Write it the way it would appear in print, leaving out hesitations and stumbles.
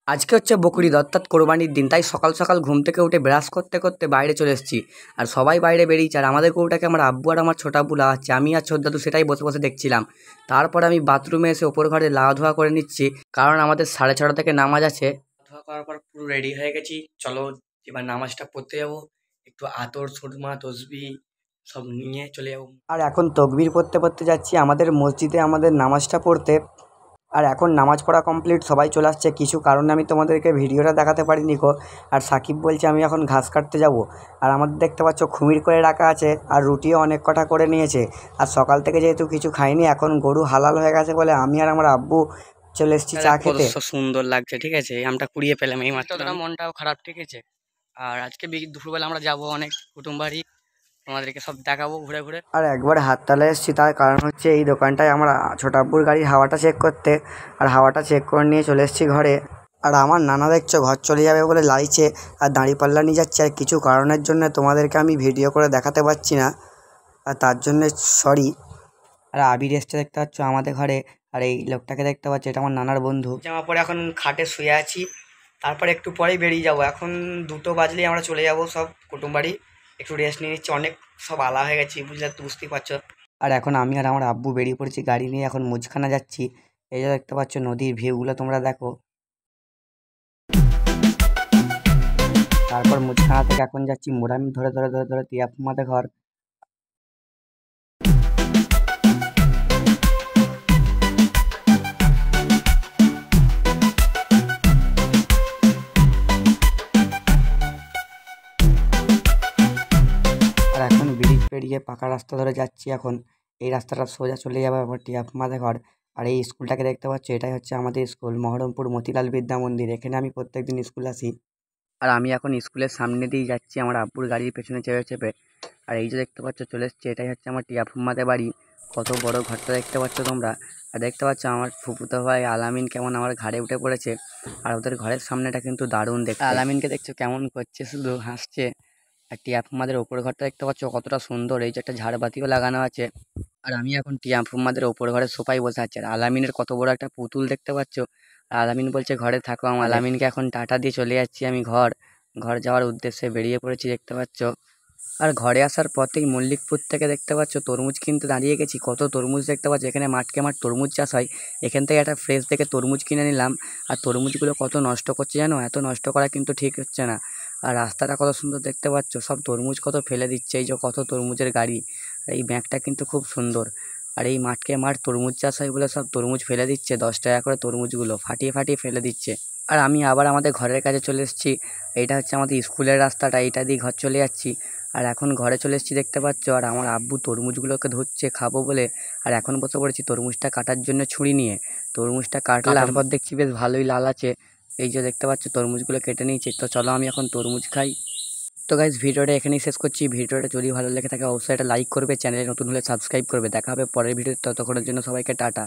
আজকে হচ্ছে বকরিদ অর্থাৎ কোরবানির দিন, তাই সকাল সকাল ঘুম থেকে উঠে ব্রাশ করতে করতে বাইরে চলে এসেছি। আর সবাই বাইরে বেরিয়েছে, আর আমাদের গরুটাকে আমার আব্বু আর আমার ছোট আব্বু লাগাচ্ছে, আমি আর ছোট দাদু সেটাই বসে বসে দেখছিলাম। তারপর আমি বাথরুমে এসে ওপর ঘরে লাওয়া ধোয়া করে নিচ্ছি, কারণ আমাদের 6:30 থেকে নামাজ আছে। ধোয়া করার পর পুরো রেডি হয়ে গেছি, চলো এবার নামাজটা পড়তে যাবো। একটু আতর সুরমা তসবি সব নিয়ে চলে যাবো। আর এখন তকবির পড়তে পড়তে যাচ্ছি আমাদের মসজিদে আমাদের নামাজটা পড়তে। আর এখন নামাজ পড়া কমপ্লিট, সবাই চলে আসছে। কিছু কারণে আমি তোমাদেরকে ভিডিওটা দেখাতে পারিনি গো। আর সাকিব বলছে আমি এখন ঘাস কাটতে যাব। আর আমাদের দেখতে পাচ্ছ খুমির করে রাখা আছে, আর রুটিও অনেক কটা করে নিয়েছে। আর সকাল থেকে যেহেতু কিছু খাইনি, এখন গরু হালাল হয়ে গেছে বলে আমি আর আমার আব্বু চলে এসেছি চা খেতে। সুন্দর লাগছে, ঠিক আছে, আমটা কুড়িয়ে পেলাম এই মাত্র। মনটাও খারাপ, ঠিক আছে। আর আজকে দুপুরবেলা আমরা যাবো অনেক কুটুম বাড়ি, তোমাদেরকে সব দেখাবো ঘুরে ঘুরে। আর একবার হাততলা এসেছি, তার কারণ হচ্ছে এই দোকানটায় আমরা ছোট আব্বুর গাড়ির হাওয়াটা চেক করতে। আর হাওয়াটা চেক করে নিয়ে চলে এসেছি ঘরে। আর আমার নানা দেখছো ঘর চলে যাবে বলে লাইছে আর দাঁড়িপাল্লা নিয়ে যাচ্ছে। আর কিছু কারণের জন্য তোমাদেরকে আমি ভিডিও করে দেখাতে পারছি না, আর তার জন্য সরি। আর আবির এসছে দেখতে পাচ্ছ আমাদের ঘরে। আর এই লোকটাকে দেখতে পাচ্ছ, এটা আমার নানার বন্ধু। জামা পরে এখন খাটে শুয়ে আছি, তারপর একটু পরেই বেরিয়ে যাব। এখন 2টো বাজলেই আমরা চলে যাব সব কুটুম বাড়ি। একটু রেস্ট নিয়ে নিচ্ছি, অনেক সব আলা হয়ে গেছি বুঝতেই পারছো। আর এখন আমি আর আমার আব্বু বেরিয়ে পড়েছি গাড়ি নিয়ে, এখন মুজখানা যাচ্ছি। এই যে দেখতে পাচ্ছ নদীর ভিউগুলো তোমরা দেখো। তারপর মুজখানা থেকে এখন যাচ্ছি মোরামি ধরে ধরে ধরে ধরে তিয়াফুমাদের ঘর। আর এখন ব্রিজ পেরিয়ে পাকা রাস্তা ধরে যাচ্ছি। এখন এই রাস্তাটা সোজা চলে যাবে আবার টিয়াফুমাদের ঘর। আর এই স্কুলটাকে দেখতে পাচ্ছ, এটাই হচ্ছে আমাদের স্কুল, মহরমপুর মতিলাল বিদ্যা মন্দির। এখানে আমি প্রত্যেকদিন স্কুল আসি। আর আমি এখন স্কুলের সামনে দিয়ে যাচ্ছি আমার আব্বুর গাড়ির পেছনে চেপে চেপে। আর এই যে দেখতে পাচ্ছ চলে এসছে, এটাই হচ্ছে আমার টিয়াফুম্মাদের বাড়ি। কত বড় ঘরটা দেখতে পাচ্ছ তোমরা। আর দেখতে পাচ্ছ আমার ফুফুতো ভাই আলামিন কেমন আমার ঘাড়ে উঠে পড়েছে। আর ওদের ঘরের সামনেটা কিন্তু দারুণ দেখতে। আলামিনকে দেখছো কেমন করছে, শুধু হাসছে। আর টিয়াফুম্মাদের ওপর ঘরটা দেখতে পাচ্ছ কতটা সুন্দর, এই যে একটা ঝাড়বাতিও লাগানো আছে। আর আমি এখন টিয়াফুম্মাদের ওপর ঘরের সোফায় বসে আছি। আর আলামিনের কত বড় একটা পুতুল দেখতে পাচ্ছ। আর আলামিন বলছে ঘরে থাকো। আমার আলামিনকে এখন টাটা দিয়ে চলে যাচ্ছি আমি ঘর যাওয়ার উদ্দেশ্যে বেরিয়ে পড়েছি দেখতে পাচ্ছ। আর ঘরে আসার পথেই মল্লিকপুর থেকে দেখতে পাচ্ছ তরমুজ কিনতে দাঁড়িয়ে গেছি। কত তরমুজ দেখতে পাচ্ছ, এখানে মাঠকে মাঠ তরমুজ চাষ হয়। এখান থেকে একটা ফ্রেশ দেখে তরমুজ কিনে নিলাম। আর তরমুজগুলো কত নষ্ট করছে জানো, এত নষ্ট করা কিন্তু ঠিক হচ্ছে না। আর রাস্তাটা কত সুন্দর দেখতে পাচ্ছ, সব তরমুজ কত ফেলে দিচ্ছে, এই যে কত তরমুজের গাড়ি। আর এই ব্যাগটা কিন্তু খুব সুন্দর। আর এই মাঠকে মাঠ তরমুজ চাষ হয় বলে সব তরমুজ ফেলে দিচ্ছে, 10 টাকা করে তরমুজগুলো ফাটিয়ে ফাটিয়ে ফেলে দিচ্ছে। আর আমি আবার আমাদের ঘরের কাছে চলে এসেছি। এইটা হচ্ছে আমাদের স্কুলের রাস্তাটা, এইটা দিয়ে ঘর চলে যাচ্ছি। আর এখন ঘরে চলে এসেছি দেখতে পাচ্ছ। আর আমার আব্বু তরমুজগুলোকে ধরছে খাবো বলে। আর এখন বসে পড়েছি তরমুজটা কাটার জন্য ছুরি নিয়ে। তরমুজটা কাটার পর দেখছি বেশ ভালোই লাল আছে। এই যে দেখতে পাচ্ছ তরমুজগুলো কেটে নিয়েছি, তো চলো আমি এখন তরমুজ খাই। তো গাইজ ভিডিওটা এখানেই শেষ করছি। ভিডিওটা যদি ভালো লেগে থাকে অবশ্যই একটা লাইক করবে, চ্যানেলে নতুন হলে সাবস্ক্রাইব করবে। দেখা হবে পরের ভিডিওতে, ততক্ষণের জন্য সবাইকে টাটা।